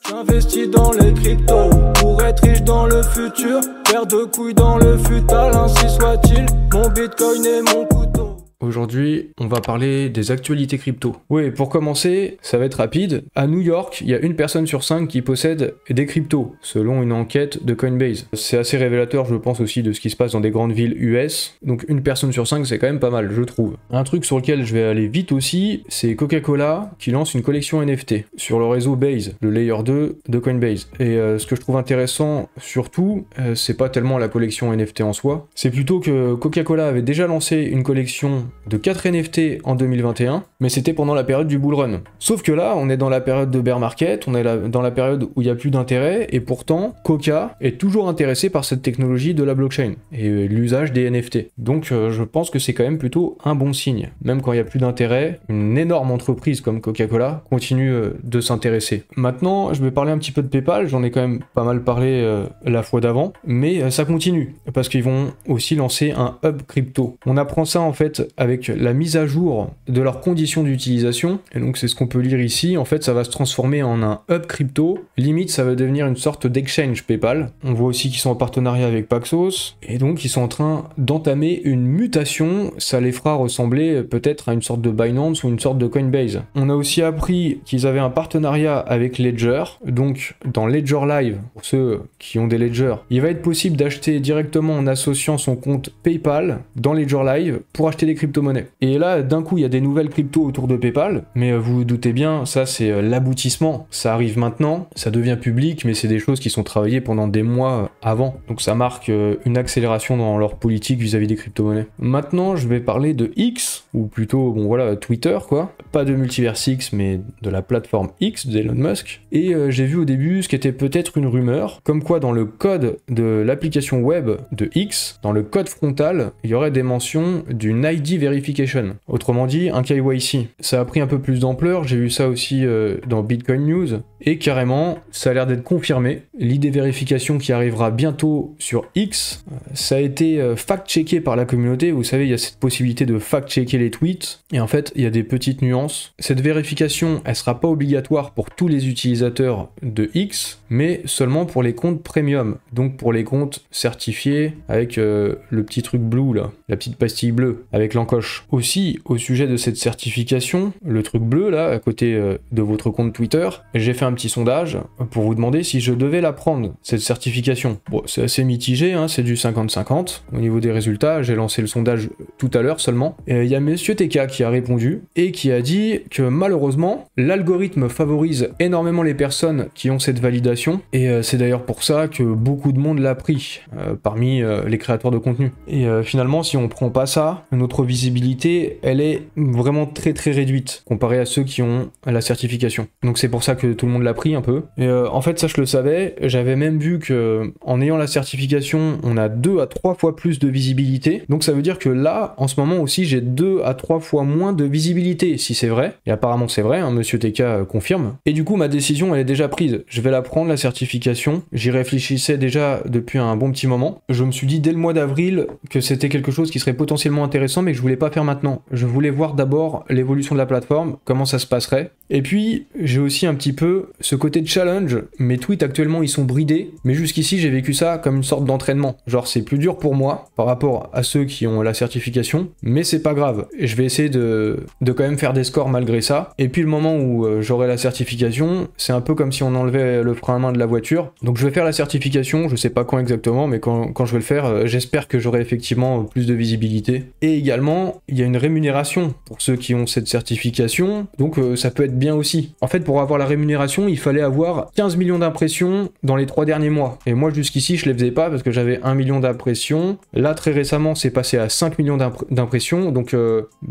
J'investis dans les cryptos pour être riche dans le futur. Paire de couilles dans le futal, ainsi soit-il. Mon bitcoin est mon couteau. Aujourd'hui, on va parler des actualités crypto. Oui, pour commencer, ça va être rapide. À New York, il y a 1 personne sur 5 qui possède des cryptos, selon une enquête de Coinbase. C'est assez révélateur, je pense, aussi de ce qui se passe dans des grandes villes US. Donc 1 personne sur 5, c'est quand même pas mal, je trouve. Un truc sur lequel je vais aller vite aussi, c'est Coca-Cola qui lance une collection NFT sur le réseau Base, le layer 2 de Coinbase. Et ce que je trouve intéressant, surtout, c'est pas tellement la collection NFT en soi, c'est plutôt que Coca-Cola avait déjà lancé une collection de 4 NFT en 2021, mais c'était pendant la période du bull run. Sauf que là, on est dans la période de bear market, on est dans la période où il n'y a plus d'intérêt, et pourtant, Coca est toujours intéressé par cette technologie de la blockchain, et l'usage des NFT. Donc je pense que c'est quand même plutôt un bon signe. Même quand il n'y a plus d'intérêt, une énorme entreprise comme Coca-Cola continue de s'intéresser. Maintenant, je vais parler un petit peu de PayPal, j'en ai quand même pas mal parlé la fois d'avant, mais ça continue, parce qu'ils vont aussi lancer un hub crypto. On apprend ça en fait avec la mise à jour de leurs conditions d'utilisation, et donc c'est ce qu'on peut lire ici. En fait, ça va se transformer en un hub crypto, limite ça va devenir une sorte d'exchange PayPal. On voit aussi qu'ils sont en partenariat avec Paxos, et donc ils sont en train d'entamer une mutation, ça les fera ressembler peut-être à une sorte de Binance ou une sorte de Coinbase. On a aussi appris qu'ils avaient un partenariat avec Ledger, donc dans Ledger Live, pour ceux qui ont des Ledger, il va être possible d'acheter directement en associant son compte PayPal dans Ledger Live pour acheter des crypto-monnaies. Et là, d'un coup, il y a des nouvelles cryptos autour de PayPal, mais vous vous doutez bien, ça c'est l'aboutissement. Ça arrive maintenant, ça devient public, mais c'est des choses qui sont travaillées pendant des mois avant. Donc ça marque une accélération dans leur politique vis-à-vis des crypto-monnaies. Maintenant, je vais parler de X, ou plutôt, bon voilà, Twitter quoi. Pas de Multiverse X, mais de la plateforme X d'Elon Musk. Et j'ai vu au début ce qui était peut-être une rumeur, comme quoi dans le code de l'application web de X, dans le code frontal, il y aurait des mentions d'une ID verification. Autrement dit, un KYC. Ça a pris un peu plus d'ampleur, j'ai vu ça aussi dans Bitcoin News, et carrément, ça a l'air d'être confirmé. L'ID vérification qui arrivera bientôt sur X, ça a été fact-checké par la communauté. Vous savez, il y a cette possibilité de fact-checker les tweets, et en fait, il y a des petites nuances. Cette vérification, elle sera pas obligatoire pour tous les utilisateurs de X, mais seulement pour les comptes premium, donc pour les comptes certifiés avec le petit truc bleu là, la petite pastille bleue, avec l'encoche. Aussi, au sujet de cette certification, le truc bleu là, à côté de votre compte Twitter, j'ai fait un petit sondage pour vous demander si je devais la prendre, cette certification. Bon, c'est assez mitigé, hein, c'est du 50-50. Au niveau des résultats, j'ai lancé le sondage tout à l'heure seulement. Il y a Monsieur TK qui a répondu et qui a dit que malheureusement, l'algorithme favorise énormément les personnes qui ont cette validation, et c'est d'ailleurs pour ça que beaucoup de monde l'a pris parmi les créateurs de contenu. Et finalement, si on prend pas ça, notre visibilité, elle est vraiment très très réduite comparée à ceux qui ont la certification. Donc c'est pour ça que tout le monde l'a pris un peu. Et en fait, ça je le savais, j'avais même vu que en ayant la certification, on a 2 à 3 fois plus de visibilité. Donc ça veut dire que là, en ce moment aussi, j'ai 2 à 3 fois moins de visibilité, si c'est vrai. Et apparemment c'est vrai, hein, Monsieur TK confirme. Et du coup, ma décision, elle est déjà prise. Je vais la prendre, la certification. J'y réfléchissais déjà depuis un bon petit moment. Je me suis dit dès le mois d'avril que c'était quelque chose qui serait potentiellement intéressant, mais que je voulais pas faire maintenant. Je voulais voir d'abord l'évolution de la plateforme, comment ça se passerait. Et puis, j'ai aussi un petit peu ce côté de challenge. Mes tweets actuellement, ils sont bridés, mais jusqu'ici, j'ai vécu ça comme une sorte d'entraînement. Genre, c'est plus dur pour moi par rapport à ceux qui ont la certification, mais c'est pas grave. Je vais essayer de quand même faire des scores malgré ça. Et puis, le moment où j'aurai la certification, c'est un peu comme si on enlevait le frein à main de la voiture. Donc, je vais faire la certification, je sais pas quand exactement, mais quand je vais le faire, j'espère que j'aurai effectivement plus de visibilité. Et également, il y a une rémunération pour ceux qui ont cette certification, donc ça peut être bien aussi. En fait, pour avoir la rémunération, il fallait avoir 15 millions d'impressions dans les 3 derniers mois. Et moi, jusqu'ici, je les faisais pas parce que j'avais 1 million d'impressions. Là, très récemment, c'est passé à 5 millions d'impressions, donc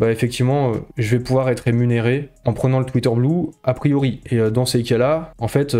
effectivement, je vais pouvoir être rémunéré en prenant le Twitter Blue, a priori. Et dans ces cas-là, en fait,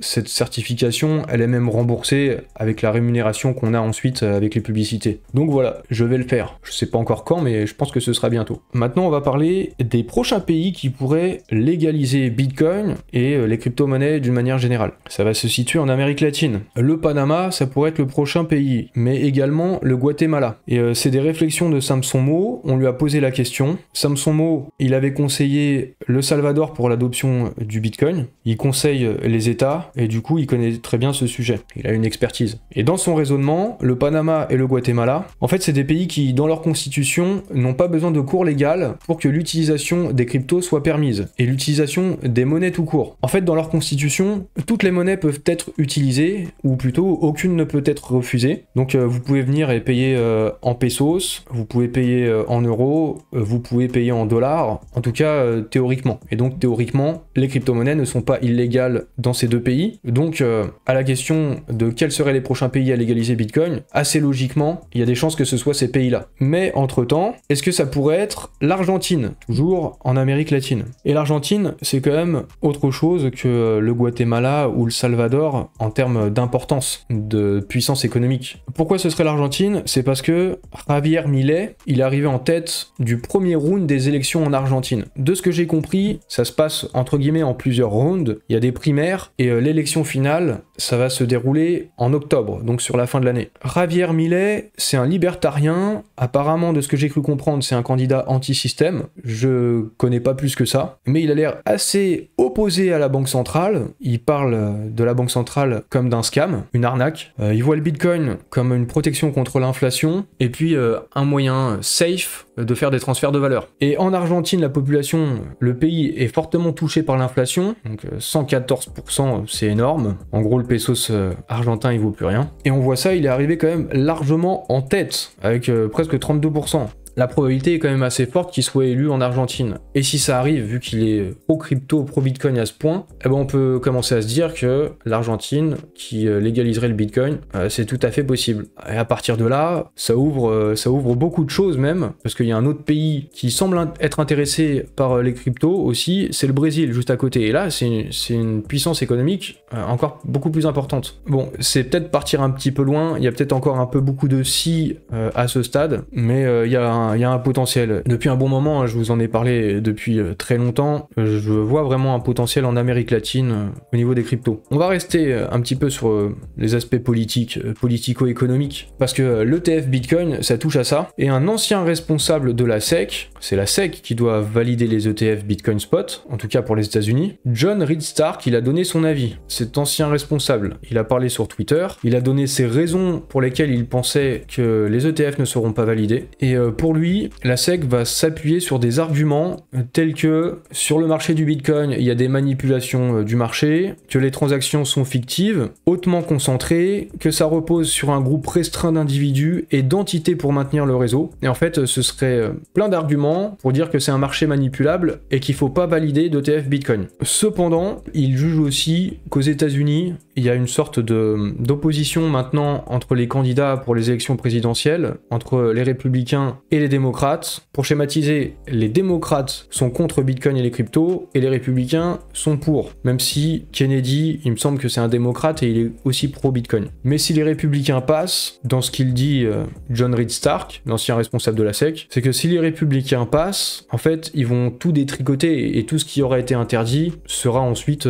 cette certification, elle est même remboursée avec la rémunération qu'on a ensuite avec les publicités. Donc voilà, je vais le faire. Je sais pas encore quand, mais je pense que ce sera bientôt. Maintenant, on va parler des prochains pays qui pourraient légaliser Bitcoin et les crypto-monnaies d'une manière générale. Ça va se situer en Amérique latine. Le Panama, ça pourrait être le prochain pays, mais également le Guatemala. Et c'est des réflexions de Samson Mow, on lui a posé la question. Samson Mow, il avait conseillé le Salvador pour l'adoption du Bitcoin, il conseille les États, et du coup il connaît très bien ce sujet, il a une expertise. Et dans son raisonnement, le Panama et le Guatemala, en fait c'est des pays qui, dans leur constitution, n'ont pas besoin de cours légal pour que l'utilisation des cryptos soit permise, et l'utilisation des monnaies tout court. En fait, dans leur constitution, toutes les monnaies peuvent être utilisées, ou plutôt aucune ne peut être refusée. Donc vous pouvez venir et payer en pesos, vous pouvez payer en euros, vous pouvez payer en dollars, en tout cas théoriquement. Et donc théoriquement, les crypto-monnaies ne sont pas illégales dans ces deux pays. Donc à la question de quels seraient les prochains pays à légaliser Bitcoin, assez logiquement, il y a des chances que ce soit ces pays-là. Mais entre-temps, est-ce que ça pourrait être l'Argentine, toujours en Amérique latine? Et l'Argentine, c'est quand même autre chose que le Guatemala ou le Salvador en termes d'importance, de puissance économique. Pourquoi ce serait l'Argentine? C'est parce que Javier Milei, il est arrivé en tête du premier round des élections en Argentine. De ce que j'ai compris, ça se passe entre guillemets en plusieurs rounds, il y a des primaires et l'élection finale, ça va se dérouler en octobre, donc sur la fin de l'année. Javier Milei, c'est un libertarien, apparemment de ce que j'ai cru comprendre, c'est un candidat anti-système, je connais pas plus que ça, mais il a l'air assez opposé à la banque centrale, il parle de la banque centrale comme d'un scam, une arnaque, il voit le Bitcoin comme une protection contre l'inflation, et puis un moyen safe de faire des transferts de valeur. Et en Argentine, la population, le pays est fortement touché par l'inflation, donc 114%, c'est énorme. En gros, le pesos argentin, il vaut plus rien. Et on voit ça, il est arrivé quand même largement en tête, avec presque 32%. La probabilité est quand même assez forte qu'il soit élu en Argentine. Et si ça arrive, vu qu'il est pro-crypto, pro-bitcoin à ce point, eh ben on peut commencer à se dire que l'Argentine, qui légaliserait le bitcoin, c'est tout à fait possible. Et à partir de là, ça ouvre beaucoup de choses même, parce qu'il y a un autre pays qui semble être intéressé par les cryptos aussi, c'est le Brésil, juste à côté. Et là, c'est une puissance économique encore beaucoup plus importante. Bon, c'est peut-être partir un petit peu loin, il y a peut-être encore un peu beaucoup de si à ce stade, mais il y a un potentiel. Depuis un bon moment, je vous en ai parlé depuis très longtemps, je vois vraiment un potentiel en Amérique latine au niveau des cryptos. On va rester un petit peu sur les aspects politiques, politico-économiques, parce que l'ETF Bitcoin, ça touche à ça, et un ancien responsable de la SEC, c'est la SEC qui doit valider les ETF Bitcoin Spot, en tout cas pour les États-Unis, John Reed Stark, il a donné son avis. Cet ancien responsable, il a parlé sur Twitter, il a donné ses raisons pour lesquelles il pensait que les ETF ne seront pas validés, et pour lui, la SEC va s'appuyer sur des arguments tels que sur le marché du Bitcoin, il y a des manipulations du marché, que les transactions sont fictives, hautement concentrées, que ça repose sur un groupe restreint d'individus et d'entités pour maintenir le réseau. Et en fait, ce serait plein d'arguments pour dire que c'est un marché manipulable et qu'il faut pas valider d'ETF Bitcoin. Cependant, il juge aussi qu'aux États-Unis, il y a une sorte d'opposition maintenant entre les candidats pour les élections présidentielles, entre les républicains et les démocrates. Pour schématiser, les démocrates sont contre Bitcoin et les cryptos, et les républicains sont pour. Même si Kennedy, il me semble que c'est un démocrate et il est aussi pro-Bitcoin. Mais si les républicains passent, dans ce qu'il dit John Reed Stark, l'ancien responsable de la SEC, c'est que si les républicains passent, en fait, ils vont tout détricoter et tout ce qui aurait été interdit sera ensuite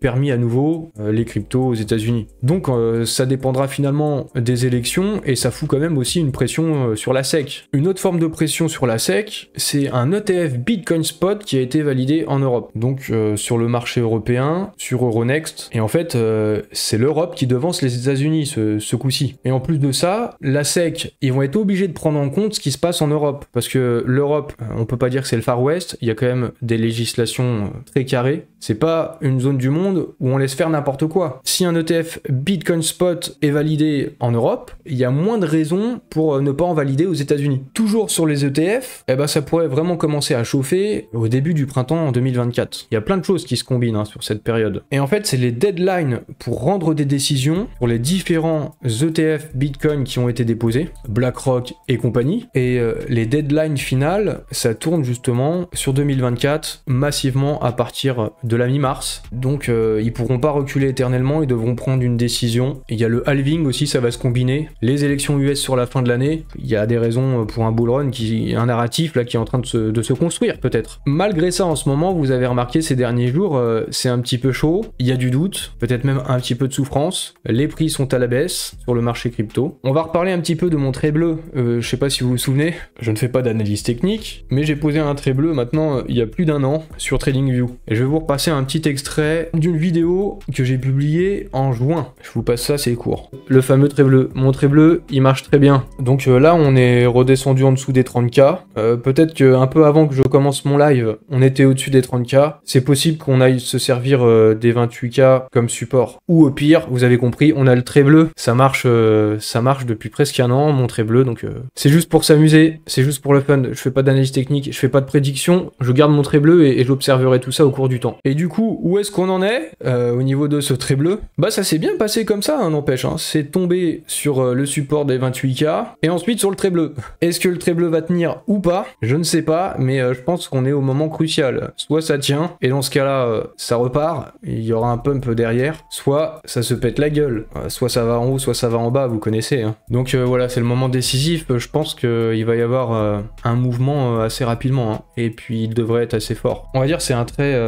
permis à nouveau, les cryptos aux États-Unis. Donc ça dépendra finalement des élections et ça fout quand même aussi une pression sur la SEC. Une autre forme de pression sur la SEC, c'est un ETF Bitcoin Spot qui a été validé en Europe. Donc sur le marché européen, sur Euronext. Et en fait, c'est l'Europe qui devance les États-Unis ce coup-ci. Et en plus de ça, la SEC, ils vont être obligés de prendre en compte ce qui se passe en Europe. Parce que l'Europe, on peut pas dire que c'est le Far West, il y a quand même des législations très carrées. C'est pas une zone du monde où on laisse faire n'importe quoi. Si un ETF Bitcoin Spot est validé en Europe, il y a moins de raisons pour ne pas en valider aux États-Unis. Toujours sur les ETF, eh ben ça pourrait vraiment commencer à chauffer au début du printemps en 2024. Il y a plein de choses qui se combinent sur cette période. Et en fait, c'est les deadlines pour rendre des décisions pour les différents ETF Bitcoin qui ont été déposés, BlackRock et compagnie. Et les deadlines finales, ça tourne justement sur 2024, massivement à partir de la mi-mars. Donc ils pourront pas reculer éternellement, ils devront prendre une décision. Il y a le halving aussi, ça va se combiner. Les élections US sur la fin de l'année, il y a des raisons pour un bull run, un narratif là qui est en train de se construire peut-être. Malgré ça, en ce moment, vous avez remarqué ces derniers jours, c'est un petit peu chaud, il y a du doute, peut-être même un petit peu de souffrance. Les prix sont à la baisse sur le marché crypto. On va reparler un petit peu de mon trait bleu. Je sais pas si vous vous souvenez, je ne fais pas d'analyse technique, mais j'ai posé un trait bleu maintenant il y a plus d'un an sur TradingView. Et je vais vous repasser un petit extrait d'une vidéo que j'ai publiée en juin. Je vous passe ça, c'est court. Le fameux trait bleu. Mon trait bleu, il marche très bien. Donc là, on est redescendu en dessous des 30K. Peut-être qu'un peu avant que je commence mon live, on était au-dessus des 30K. C'est possible qu'on aille se servir des 28K comme support. Ou au pire, vous avez compris, on a le trait bleu. Ça marche depuis presque un an, mon trait bleu. Donc c'est juste pour s'amuser, c'est juste pour le fun. Je fais pas d'analyse technique, je fais pas de prédiction. Je garde mon trait bleu et j'observerai tout ça au cours du temps. Et du coup, où est-ce qu'on en est au niveau de ce trait bleu? Bah ça s'est bien passé comme ça, hein, n'empêche. Hein. C'est tombé sur le support des 28K et ensuite sur le trait bleu. Est-ce que le trait bleu va tenir ou pas? Je ne sais pas, mais je pense qu'on est au moment crucial. Soit ça tient, et dans ce cas-là, ça repart, il y aura un pump derrière, soit ça se pète la gueule. Soit ça va en haut, soit ça va en bas, vous connaissez. Hein. Donc voilà, c'est le moment décisif. Je pense qu'il va y avoir un mouvement assez rapidement, hein. Et puis il devrait être assez fort. On va dire c'est un trait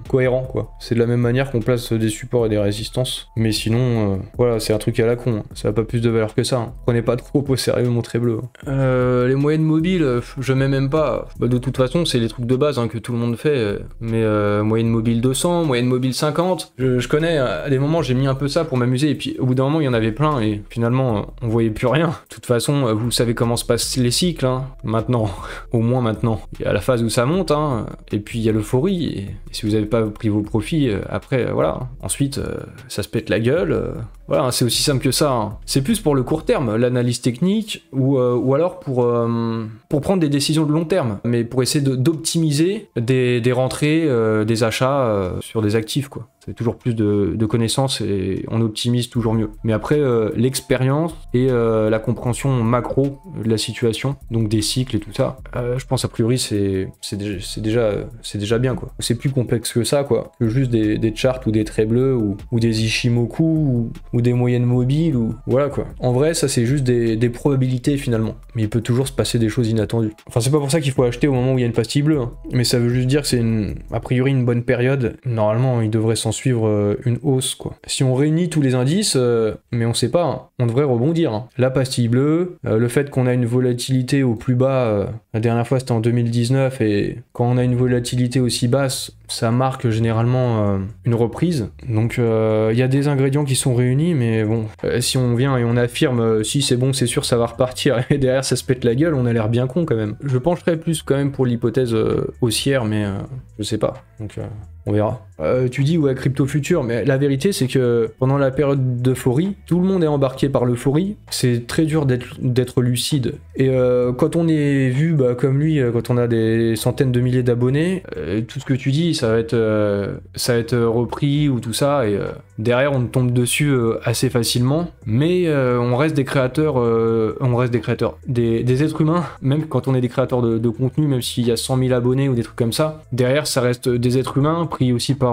cohérent, quoi. C'est de la même manière qu'on place des supports et des résistances, mais sinon, voilà, c'est un truc à la con. Hein. Ça n'a pas plus de valeur que ça. Hein. Prenez pas trop au sérieux mon trait bleu. Les moyennes mobiles, je mets même pas. Bah, de toute façon, c'est les trucs de base hein, que tout le monde fait. Mais moyenne mobile 200, moyenne mobile 50. Je connais, à des moments, j'ai mis un peu ça pour m'amuser. Et puis au bout d'un moment, il y en avait plein. Et finalement, on voyait plus rien. De toute façon, vous savez comment se passent les cycles. Hein. Maintenant, au moins maintenant. Il y a la phase où ça monte. Hein, et puis il y a l'euphorie. Et si vous n'avez pas pris vos profits, après, voilà. Ensuite, ça se pète la gueule. Voilà, c'est aussi simple que ça. Hein. C'est plus pour le court terme, l'analyse technique, ou alors pour prendre des décisions de long terme, mais pour essayer d'optimiser des rentrées, des achats sur des actifs, quoi. C'est toujours plus de connaissances et on optimise toujours mieux. Mais après, l'expérience et la compréhension macro de la situation, donc des cycles et tout ça, je pense a priori c'est déjà bien, quoi. C'est plus complexe que ça, quoi, que juste des charts ou des traits bleus ou des Ichimoku ou des moyennes mobiles ou voilà, quoi. En vrai, ça c'est juste des probabilités finalement. Mais il peut toujours se passer des choses inattendues. Enfin, c'est pas pour ça qu'il faut acheter au moment où il y a une pastille bleue, hein. Mais ça veut juste dire que c'est a priori une bonne période. Normalement, il devrait s'en suivre une hausse, quoi. Si on réunit tous les indices, mais on sait pas, hein, on devrait rebondir. Hein. La pastille bleue, le fait qu'on a une volatilité au plus bas, la dernière fois c'était en 2019, et quand on a une volatilité aussi basse, ça marque généralement une reprise. Donc il y a des ingrédients qui sont réunis, mais bon, si on vient et on affirme si c'est bon, c'est sûr, ça va repartir, et derrière ça se pète la gueule, on a l'air bien con quand même. Je pencherais plus quand même pour l'hypothèse haussière, mais je sais pas. Donc on verra. Tu dis ouais, crypto futur, mais la vérité c'est que pendant la période d'euphorie, tout le monde est embarqué par l'euphorie. C'est très dur d'être lucide. Et quand on est vu comme lui, quand on a des centaines de milliers d'abonnés, tout ce que tu dis, ça va être repris ou tout ça, et derrière on tombe dessus assez facilement. Mais on reste des créateurs, des êtres humains, même quand on est des créateurs de contenu, même s'il y a 100 000 abonnés ou des trucs comme ça, derrière ça reste des êtres humains pris aussi par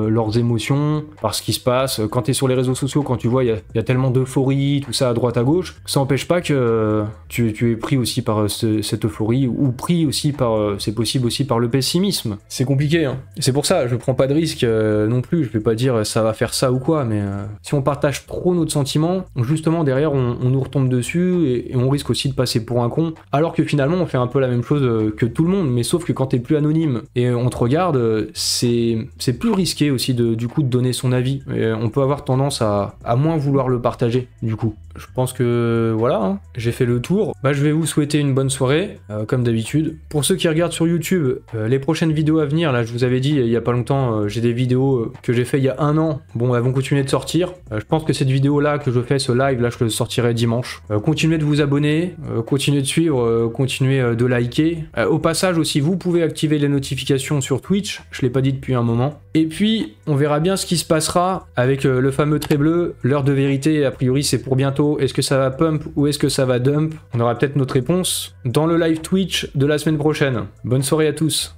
leurs émotions, par ce qui se passe. Quand t'es sur les réseaux sociaux, quand tu vois il y a tellement d'euphorie, tout ça à droite à gauche, ça n'empêche pas que tu es pris aussi par cette euphorie, ou pris aussi par, c'est possible aussi par le pessimisme. C'est compliqué, hein. C'est pour ça, je prends pas de risque non plus, je vais pas dire ça va faire ça ou quoi, mais si on partage trop notre sentiment, justement derrière on nous retombe dessus, et on risque aussi de passer pour un con, alors que finalement on fait un peu la même chose que tout le monde, mais sauf que quand t'es plus anonyme et on te regarde, c'est plus risqué aussi du coup de donner son avis, et on peut avoir tendance à moins vouloir le partager du coup. Je pense que voilà, hein, j'ai fait le tour. Je vais vous souhaiter une bonne soirée, comme d'habitude. Pour ceux qui regardent sur YouTube, les prochaines vidéos à venir, là je vous avais dit il y a pas longtemps, j'ai des vidéos que j'ai fait il y a un an, bon elles vont continuer de sortir. Je pense que cette vidéo là que je fais, ce live là, je le sortirai dimanche. Continuez de vous abonner, continuez de suivre, continuez de liker. Au passage aussi, vous pouvez activer les notifications sur Twitch, je l'ai pas dit depuis un moment. Et puis on verra bien ce qui se passera avec le fameux trait bleu, l'heure de vérité, a priori c'est pour bientôt. Est-ce que ça va pump ou est-ce que ça va dump? On aura peut-être notre réponse dans le live Twitch de la semaine prochaine. Bonne soirée à tous.